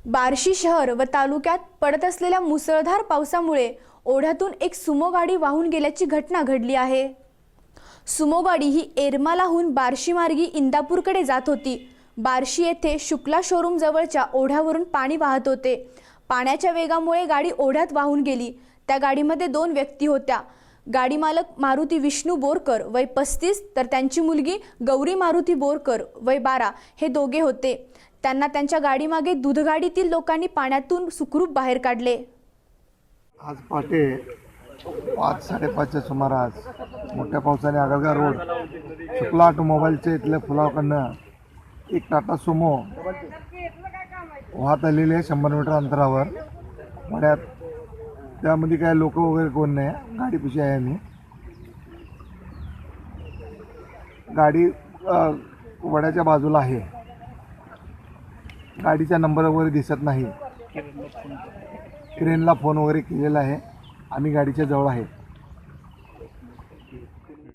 बार्शी शहर व तालुक्यात पडत असलेल्या मुसळधार पावसामुळे ओढ्यातून एक सुमो गाडी वाहून गेल्याची घटना घडली आहे। सुमो गाडी ही एरमालाहून बार्शी मार्गी इंदापूरकडे जात होती। बार्शी येथे शुक्ला शोरूम जवळच्या ओढ्यावरून पाणी वाहत होते। पाण्याच्या वेगामुळे गाडी ओढ्यात वाहून गेली। त्या गाडीमध्ये 2 व्यक्ती होत्या। गाडी मालक मारुती विष्णू बोरकर वय 35 तर त्यांची मुलगी गौरी मारुती बोरकर वय 12 हे दोघे होते। त्यांना त्यांच्या गाडीमागे दूधगाडीतील लोकांनी पाण्यातून सुखरूप बाहेर काढले। आज पहाटे 5:30च्या सुमारास मोठ्या पावसाने आगळगा रोड शुक्ला ऑटोमोबाईलच्या इथल्या पुलाकडनं एक टाटा सुमो वाहत आलेली आहे 100 मीटर अंतरावर वड्यात। त्यामध्ये काय लोक वगैरे कोण नाही, गाडीपाशी आहे आम्ही। गाडी वड्याच्या बाजूला आहे। गाडीचा नंबर वगैरे दिसत नाही। क्रेनला फोन वगैरे केलेला आहे। आम्ही गाडीच्या जवळ आहे।